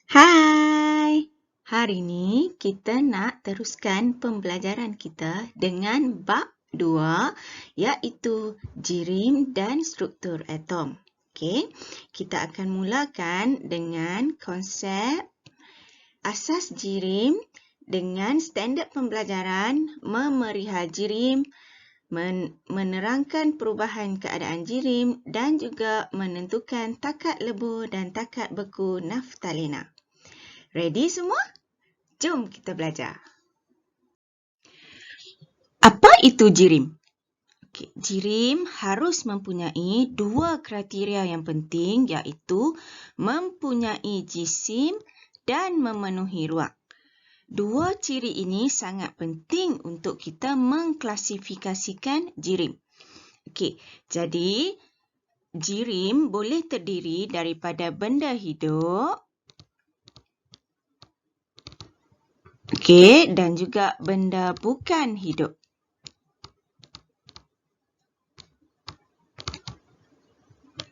Hai, hari ini kita nak teruskan pembelajaran kita dengan bab 2 iaitu jirim dan struktur atom. Okey, kita akan mulakan dengan konsep asas jirim dengan standard pembelajaran memerihal jirim, menerangkan perubahan keadaan jirim dan juga menentukan takat lebur dan takat beku naftalina. Ready semua? Jom kita belajar. Apa itu jirim? Okay, jirim harus mempunyai dua kriteria yang penting iaitu mempunyai jisim dan memenuhi ruang. Dua ciri ini sangat penting untuk kita mengklasifikasikan jirim. Okey, jadi jirim boleh terdiri daripada benda hidup, okey, dan juga benda bukan hidup.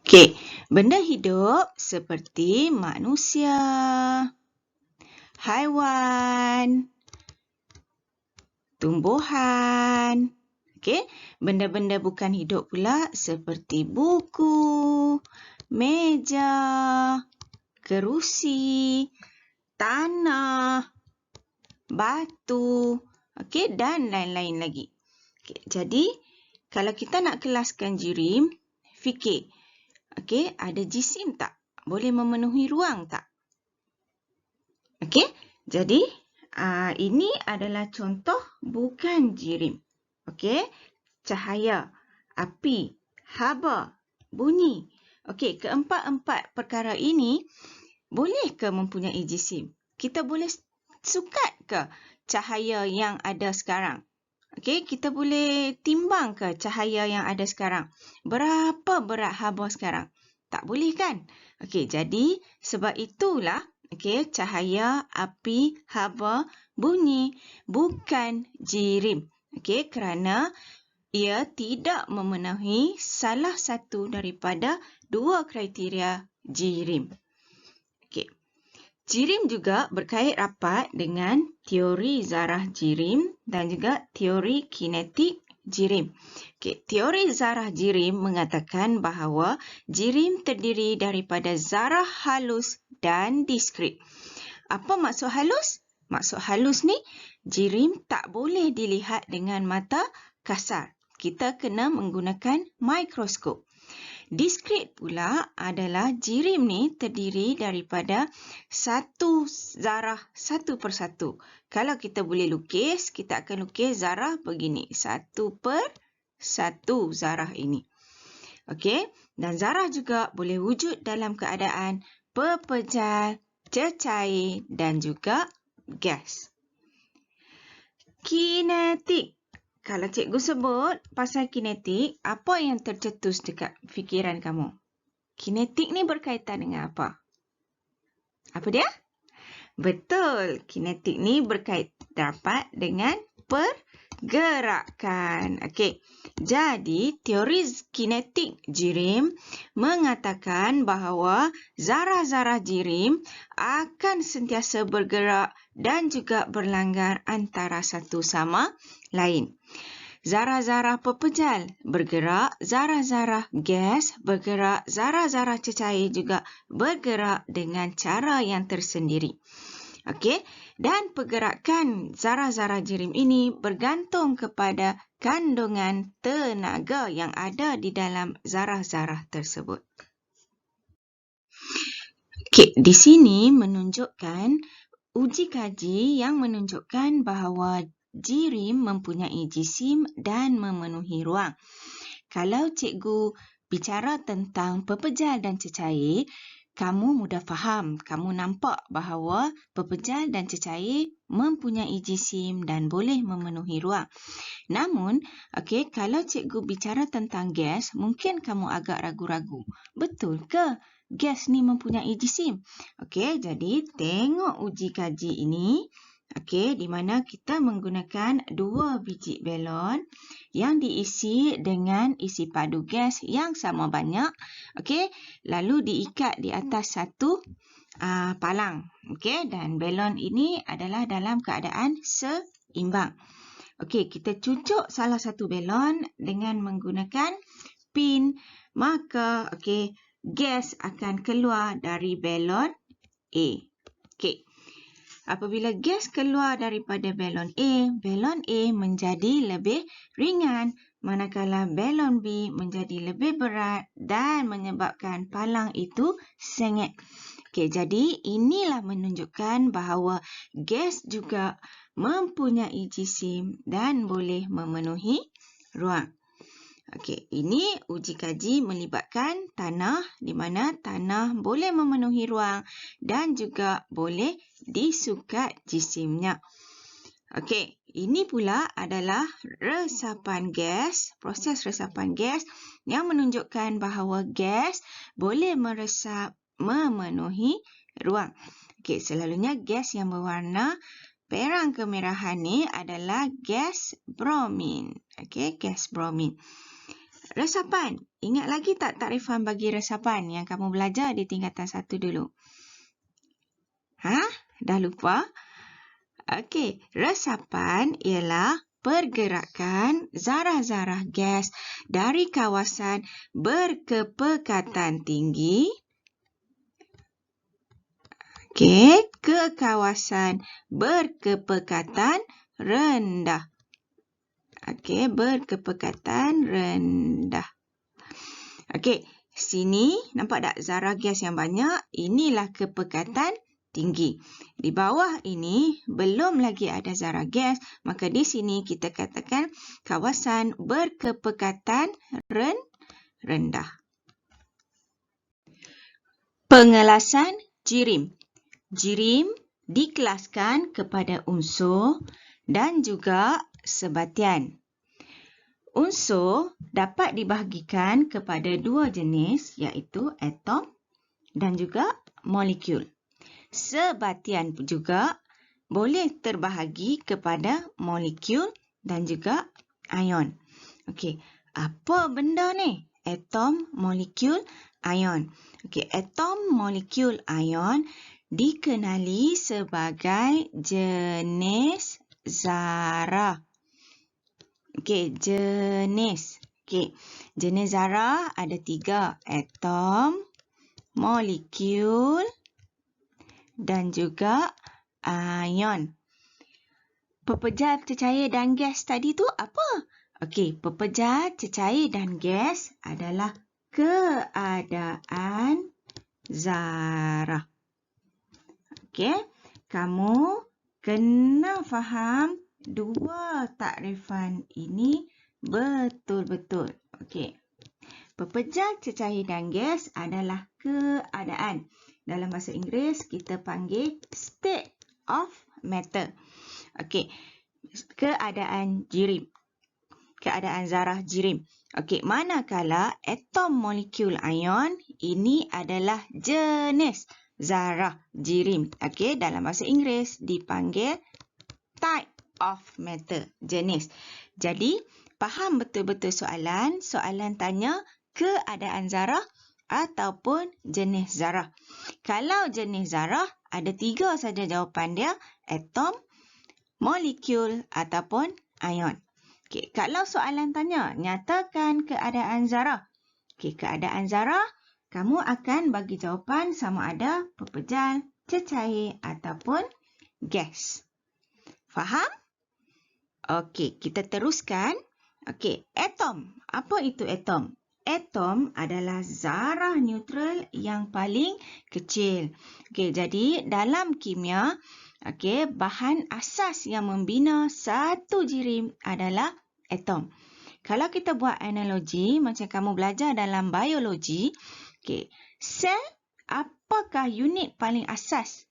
Okey, benda hidup seperti manusia, haiwan, tumbuhan. Okey, benda-benda bukan hidup pula seperti buku, meja, kerusi, tanah, batu, okey, dan lain-lain lagi. Okey, jadi kalau kita nak kelaskan jirim, fikir, okey, ada jisim tak? Boleh memenuhi ruang tak? Okey, jadi ini adalah contoh bukan jirim. Okey, cahaya, api, haba, bunyi. Okey, keempat-empat perkara ini boleh ke mempunyai jisim? Kita boleh sukat ke cahaya yang ada sekarang? Okey, kita boleh timbang ke cahaya yang ada sekarang? Berapa berat haba sekarang? Tak boleh kan? Okey, jadi sebab itulah okey, cahaya, api, haba, bunyi bukan jirim. Okey, kerana ia tidak memenuhi salah satu daripada dua kriteria jirim. Okey. Jirim juga berkait rapat dengan teori zarah jirim dan juga teori kinetik jirim. Okay, teori zarah jirim mengatakan bahawa jirim terdiri daripada zarah halus dan diskrit. Apa maksud halus? Maksud halus ni, jirim tak boleh dilihat dengan mata kasar. Kita kena menggunakan mikroskop. Diskrit pula adalah jirim ni terdiri daripada satu zarah satu persatu. Kalau kita boleh lukis, kita akan lukis zarah begini. Satu per satu zarah ini. Okey, dan zarah juga boleh wujud dalam keadaan pepejal, cecair dan juga gas. Kinetik. Kalau cikgu sebut pasal kinetik, apa yang tercetus dekat fikiran kamu? Kinetik ni berkaitan dengan apa? Apa dia? Betul, kinetik ni berkait rapat dengan pergerakan. Okey, jadi teori kinetik jirim mengatakan bahawa zarah-zarah jirim akan sentiasa bergerak dan juga berlanggar antara satu sama lain. Zarah-zarah pepejal bergerak, zarah-zarah gas bergerak, zarah-zarah cecair juga bergerak dengan cara yang tersendiri. Okey, dan pergerakan zarah-zarah jirim ini bergantung kepada kandungan tenaga yang ada di dalam zarah-zarah tersebut. Okey, di sini menunjukkan uji kaji yang menunjukkan bahawa jirim mempunyai jisim dan memenuhi ruang. Kalau cikgu bicara tentang pepejal dan cecair, kamu mudah faham. Kamu nampak bahawa pepejal dan cecair mempunyai jisim dan boleh memenuhi ruang. Namun, okey, kalau cikgu bicara tentang gas, mungkin kamu agak ragu-ragu. Betul ke gas ni mempunyai jisim? Okey, jadi tengok uji kaji ini. Okey, di mana kita menggunakan 2 biji belon yang diisi dengan isi padu gas yang sama banyak. Okey, lalu diikat di atas satu palang. Okey, dan balon ini adalah dalam keadaan seimbang. Okey, kita cucuk salah satu balon dengan menggunakan pin, maka gas akan keluar dari balon A. Okey. Apabila gas keluar daripada balon A menjadi lebih ringan, manakala balon B menjadi lebih berat dan menyebabkan palang itu sengit. Okey, jadi inilah menunjukkan bahawa gas juga mempunyai jisim dan boleh memenuhi ruang. Okey, ini uji kaji melibatkan tanah di mana tanah boleh memenuhi ruang dan juga boleh disukat jisimnya. Okey, ini pula adalah resapan gas, proses resapan gas yang menunjukkan bahawa gas boleh meresap memenuhi ruang. Okey, selalunya gas yang berwarna perang kemerahan ni adalah gas bromin. Okey, gas bromin. Resapan. Ingat lagi tak takrifan bagi resapan yang kamu belajar di tingkatan 1 dulu? Dah lupa? Okey, resapan ialah pergerakan zarah-zarah gas dari kawasan berkepekatan tinggi ke kawasan berkepekatan rendah. Okey, berkepekatan rendah. Okey, sini nampak tak zarah gas yang banyak? Inilah kepekatan tinggi. Di bawah ini belum lagi ada zarah gas, maka di sini kita katakan kawasan berkepekatan rendah. Pengelasan jirim. Jirim dikelaskan kepada unsur dan juga sebatian. Unsur dapat dibahagikan kepada dua jenis iaitu atom dan juga molekul. Sebatian juga boleh terbahagi kepada molekul dan juga ion. Okey, apa benda ni? Atom, molekul, ion. Okey, atom, molekul, ion dikenali sebagai jenis zarah. Okey, jenis. Okey, jenis zarah ada 3. Atom, molekul dan juga ion. Pepejal, cecair dan gas tadi tu apa? Okey, pepejal, cecair dan gas adalah keadaan zarah. Okey, kamu kena faham dua takrifan ini betul-betul. Okey. Pepejal, cecair dan gas adalah keadaan. Dalam bahasa Inggeris kita panggil state of matter. Okey. Keadaan jirim. Keadaan zarah jirim. Okey, manakala atom, molekul, ion ini adalah jenis zarah jirim. Okey, dalam bahasa Inggeris dipanggil type of matter, jenis. Jadi, faham betul-betul soalan. Soalan tanya keadaan zarah ataupun jenis zarah. Kalau jenis zarah, ada 3 saja jawapan dia. Atom, molekul ataupun ion. Okey, kalau soalan tanya, nyatakan keadaan zarah. Okey, keadaan zarah, kamu akan bagi jawapan sama ada pepejal, cecair ataupun gas. Faham? Okey, kita teruskan. Okey, atom. Apa itu atom? Atom adalah zarah neutral yang paling kecil. Okey, jadi dalam kimia, okey, bahan asas yang membina satu jirim adalah atom. Kalau kita buat analogi macam kamu belajar dalam biologi, okey, sel apakah unit paling asas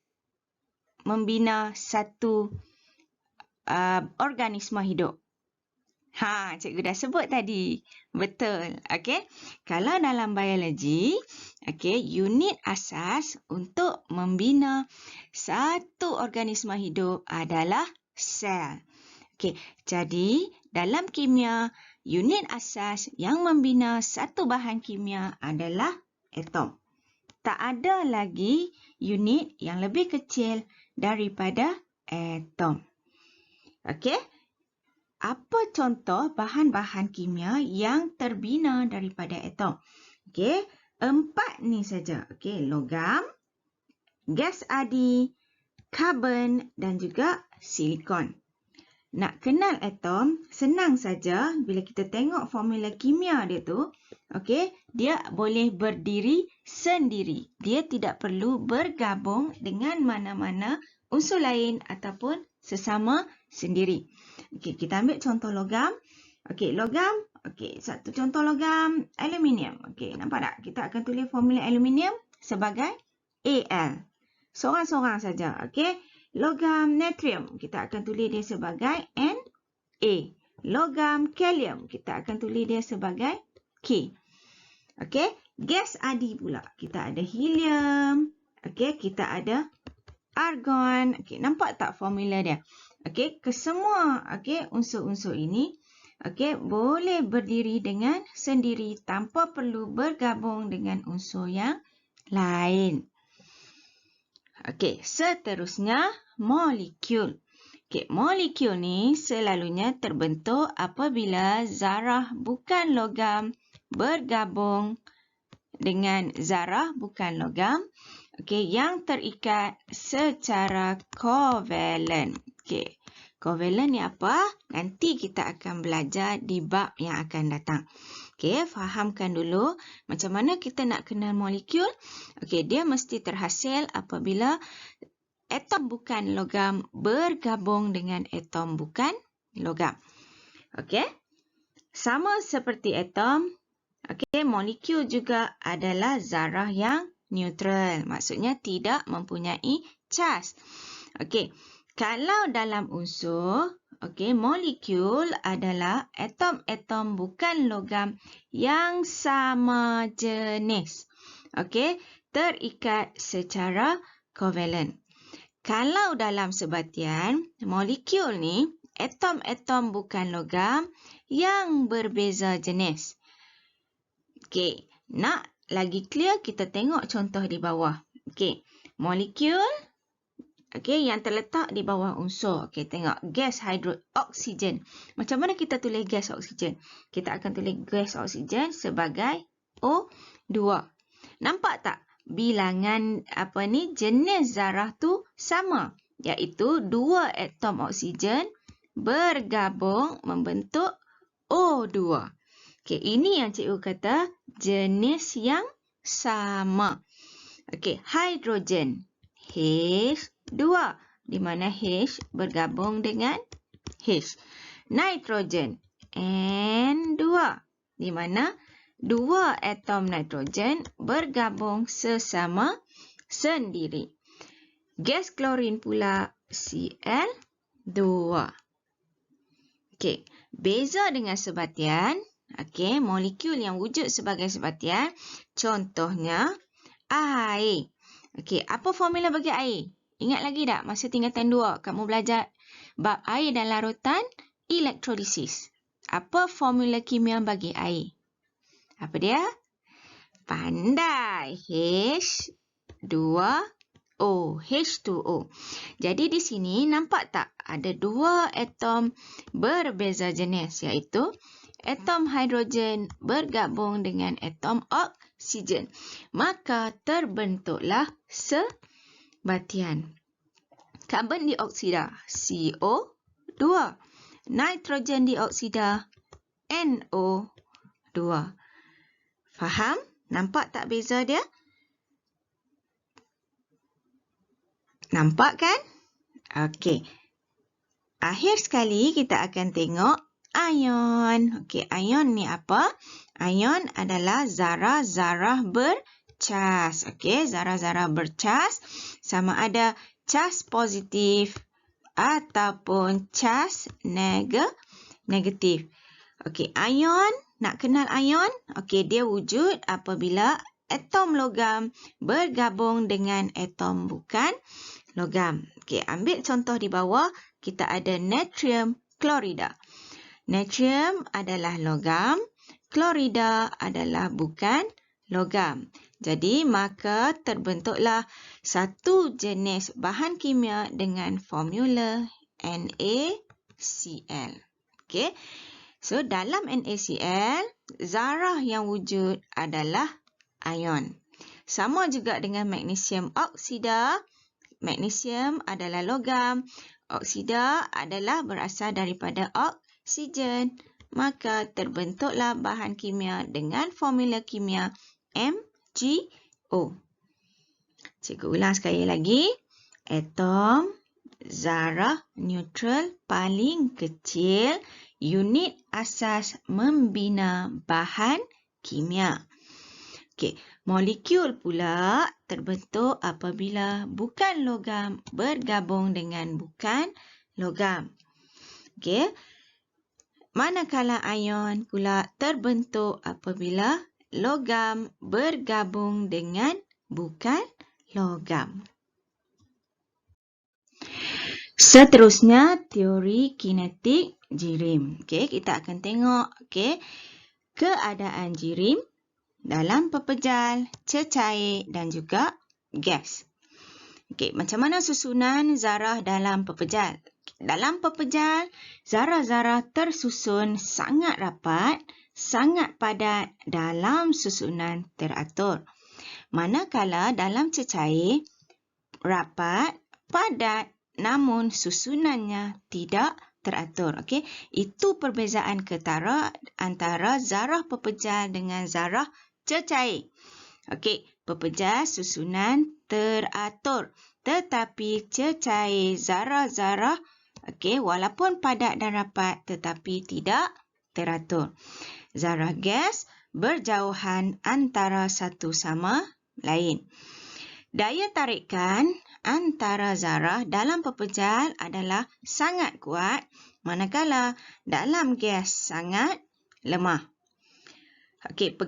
membina satu organisma hidup? Cikgu dah sebut tadi. Betul. Okey. Kalau dalam biologi, okey, unit asas untuk membina satu organisma hidup adalah sel. Okey, jadi dalam kimia, unit asas yang membina satu bahan kimia adalah atom. tak ada lagi unit yang lebih kecil daripada atom. Okey. Apa contoh bahan-bahan kimia yang terbina daripada atom? Okey, 4 ni saja. Okey, logam, gas adi, karbon dan juga silikon. Nak kenal atom, senang saja bila kita tengok formula kimia dia tu. Okey, dia boleh berdiri sendiri. Dia tidak perlu bergabung dengan mana-mana unsur lain ataupun sesama sendiri. Okey, kita ambil contoh logam. Okey, logam. Okey, satu contoh logam aluminium. Okey, nampak tak? Kita akan tulis formula aluminium sebagai Al. Seorang-seorang saja. Okey. Logam natrium, kita akan tulis dia sebagai Na. Logam kalium, kita akan tulis dia sebagai K. Okey, gas adi pula. Kita ada helium. Okey, kita ada argon. Okey, nampak tak formula dia? Okey, kesemua unsur-unsur ini boleh berdiri dengan sendiri tanpa perlu bergabung dengan unsur yang lain. Okey, seterusnya molekul. Okey, molekul ni selalunya terbentuk apabila zarah bukan logam bergabung dengan zarah bukan logam yang terikat secara kovalen. Okey, kovalen ni apa? Nanti kita akan belajar di bab yang akan datang. Okey, fahamkan dulu macam mana kita nak kenal molekul. Okey, dia mesti terhasil apabila atom bukan logam bergabung dengan atom bukan logam. Okey, sama seperti atom, molekul juga adalah zarah yang neutral. Maksudnya tidak mempunyai cas. Okey, kalau dalam unsur, molekul adalah atom-atom bukan logam yang sama jenis. Okey, terikat secara kovalen. Kalau dalam sebatian, molekul ni atom-atom bukan logam yang berbeza jenis. Okey, nak lagi clear kita tengok contoh di bawah. Okey, molekul yang terletak di bawah unsur. Okey, tengok gas oksigen. Macam mana kita tulis gas oksigen? Kita akan tulis gas oksigen sebagai O2. Nampak tak? Bilangan jenis zarah tu sama, iaitu 2 atom oksigen bergabung membentuk O2. Okey, ini yang cikgu kata jenis yang sama. Okey, hidrogen H2, di mana H bergabung dengan H. Nitrogen N2, di mana 2 atom nitrogen bergabung sesama sendiri. Gas klorin pula Cl2. Okey, beza dengan sebatian, molekul yang wujud sebagai sebatian, contohnya air. Okey, apa formula bagi air? Ingat lagi tak masa tingkatan 2 kamu belajar bab air dan larutan elektrolisis. Apa formula kimia bagi air? Apa dia? Pandai. H2O. H2O. Jadi di sini nampak tak? Ada 2 atom berbeza jenis, iaitu atom hidrogen bergabung dengan atom oksigen. Maka terbentuklah sebatian. Karbon dioksida CO2. Nitrogen dioksida NO2. Faham? Nampak tak beza dia? Nampak kan? Okey. Akhir sekali kita akan tengok ion. Okey, ion ni apa? Ion adalah zarah-zarah bercas. Okey, zarah-zarah bercas sama ada cas positif ataupun cas negatif. Okey, ion. Nak kenal ion? Okey, dia wujud apabila atom logam bergabung dengan atom bukan logam. Okey, ambil contoh di bawah. Kita ada natrium klorida. Natrium adalah logam, klorida adalah bukan logam. Jadi, maka terbentuklah satu jenis bahan kimia dengan formula NaCl. Okey. So, dalam NaCl, zarah yang wujud adalah ion. Sama juga dengan magnesium oksida. Magnesium adalah logam. Oksida adalah berasal daripada oksigen. Maka terbentuklah bahan kimia dengan formula kimia MgO. Cikgu ulang sekali lagi. Atom, zarah neutral paling kecil, unit asas membina bahan kimia. Okey, molekul pula terbentuk apabila bukan logam bergabung dengan bukan logam. Okey. Manakala ion pula terbentuk apabila logam bergabung dengan bukan logam. Seterusnya, teori kinetik jirim. Okey, kita akan tengok keadaan jirim dalam pepejal, cecair dan juga gas. Okey, macam mana susunan zarah dalam pepejal? Dalam pepejal, zarah-zarah tersusun sangat rapat, sangat padat dalam susunan teratur. Manakala dalam cecair, rapat, padat namun susunannya tidak teratur. Okey, itu perbezaan ketara antara zarah pepejal dengan zarah cecair. Okey, pepejal susunan teratur, tetapi cecair zarah-zarah walaupun padat dan rapat tetapi tidak teratur. Zarah gas berjauhan antara satu sama lain. Daya tarikan antara zarah dalam pepejal adalah sangat kuat, manakala dalam gas sangat lemah. Okey,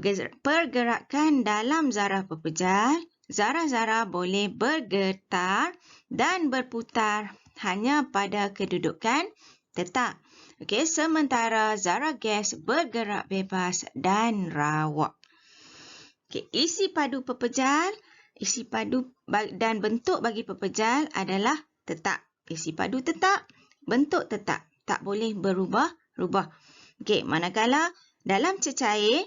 pergerakan dalam zarah pepejal, zarah-zarah boleh bergetar dan berputar hanya pada kedudukan tetap. Okey, sementara zarah gas bergerak bebas dan rawak. Okey, isi padu pepejal, isi padu dan bentuk bagi pepejal adalah tetap. Isi padu tetap, bentuk tetap, tak boleh berubah-ubah. Okey, manakala dalam cecair,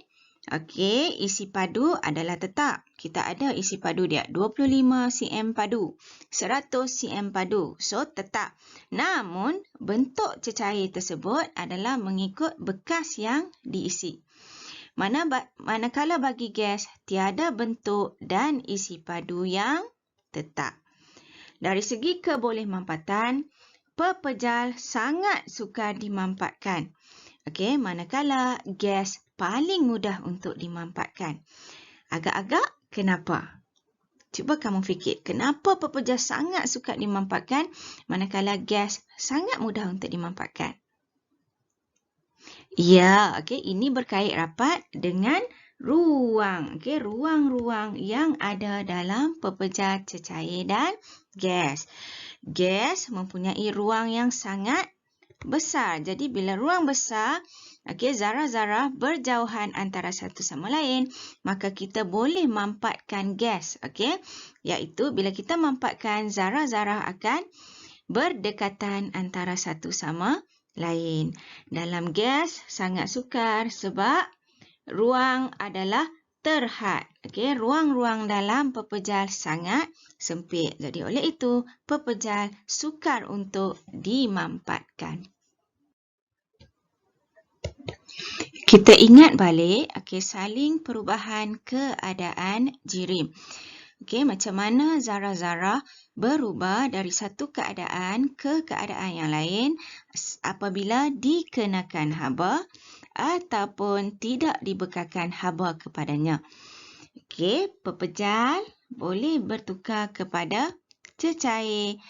isi padu adalah tetap. Kita ada isi padu dia 25 cm padu, 100 cm padu. So, tetap. Namun, bentuk cecair tersebut adalah mengikut bekas yang diisi. Manakala bagi gas, tiada bentuk dan isi padu yang tetap. Dari segi kebolehmampatan, pepejal sangat sukar dimampatkan. Okey, manakala gas paling mudah untuk dimampatkan. Agak-agak kenapa? Cuba kamu fikir, kenapa pepejal sangat sukar dimampatkan manakala gas sangat mudah untuk dimampatkan? Ya, ini berkait rapat dengan ruang. Ruang-ruang yang ada dalam pepejal cecair dan gas. Gas mempunyai ruang yang sangat besar. Jadi, bila ruang besar, zarah-zarah berjauhan antara satu sama lain, maka kita boleh mampatkan gas. Iaitu, bila kita mampatkan, zarah-zarah akan berdekatan antara satu sama lain. Dalam gas, sangat sukar sebab ruang adalah terhad. Ruang-ruang dalam pepejal sangat sempit. Jadi, oleh itu, pepejal sukar untuk dimampatkan. Kita ingat balik, saling perubahan keadaan jirim. Macam mana zarah-zarah berubah dari satu keadaan ke keadaan yang lain apabila dikenakan haba ataupun tidak dibekalkan haba kepadanya. Pepejal boleh bertukar kepada cecair.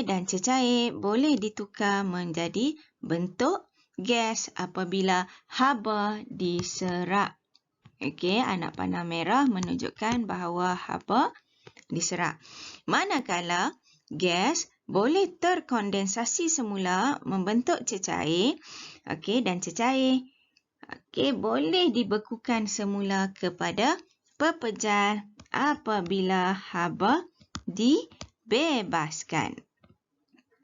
Dan cecair boleh ditukar menjadi bentuk gas apabila haba diserap. Anak panah merah menunjukkan bahawa haba diserap. Manakala gas boleh terkondensasi semula membentuk cecair. Dan cecair boleh dibekukan semula kepada pepejal apabila haba dibebaskan.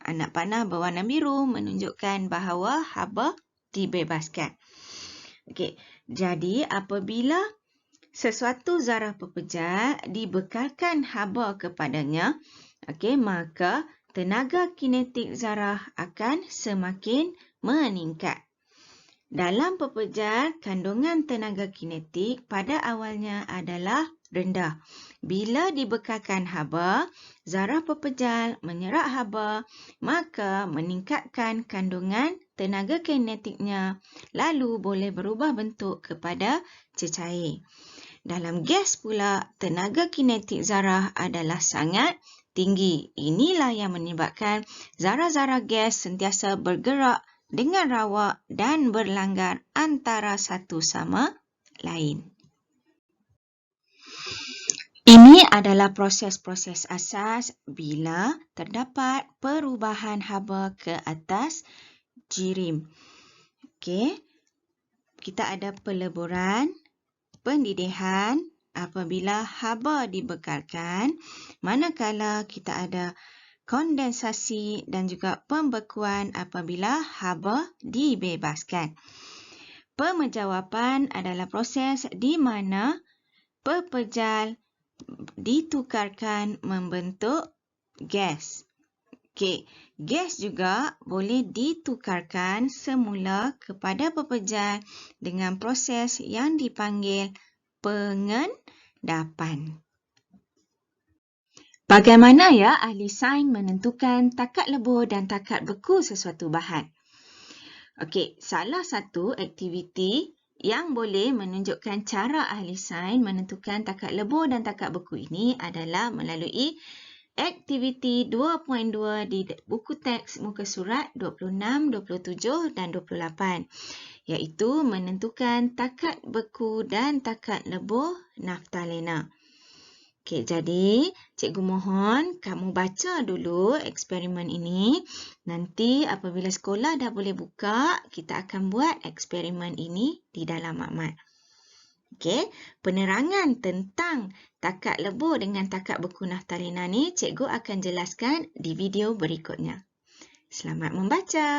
Anak panah berwarna biru menunjukkan bahawa haba dibebaskan. Okey, jadi apabila sesuatu zarah pepejal dibekalkan haba kepadanya, okey, maka tenaga kinetik zarah akan semakin meningkat. Dalam pepejal, kandungan tenaga kinetik pada awalnya adalah rendah. Bila dibekalkan haba, zarah pepejal menyerap haba, maka meningkatkan kandungan tenaga kinetiknya, lalu boleh berubah bentuk kepada cecair. Dalam gas pula, tenaga kinetik zarah adalah sangat tinggi. Inilah yang menyebabkan zarah-zarah gas sentiasa bergerak dengan rawak dan berlanggar antara satu sama lain. Ini adalah proses-proses asas bila terdapat perubahan haba ke atas jirim. Okey, kita ada peleburan, pendidihan apabila haba dibekalkan, manakala kita ada kondensasi dan juga pembekuan apabila haba dibebaskan. Pemejawapan adalah proses di mana pepejal ditukarkan membentuk gas. Okey, gas juga boleh ditukarkan semula kepada pepejal dengan proses yang dipanggil pengendapan. Bagaimana ya ahli sains menentukan takat lebur dan takat beku sesuatu bahan? Okey, salah satu aktiviti yang boleh menunjukkan cara ahli sains menentukan takat lebur dan takat beku ini adalah melalui aktiviti 2.2 di buku teks muka surat 26, 27 dan 28, iaitu menentukan takat beku dan takat lebur naftalena. Okey, jadi cikgu mohon kamu baca dulu eksperimen ini. Nanti apabila sekolah dah boleh buka, kita akan buat eksperimen ini di dalam makmat. Okey, penerangan tentang takat lebur dengan takat beku naftalena ni cikgu akan jelaskan di video berikutnya. Selamat membaca.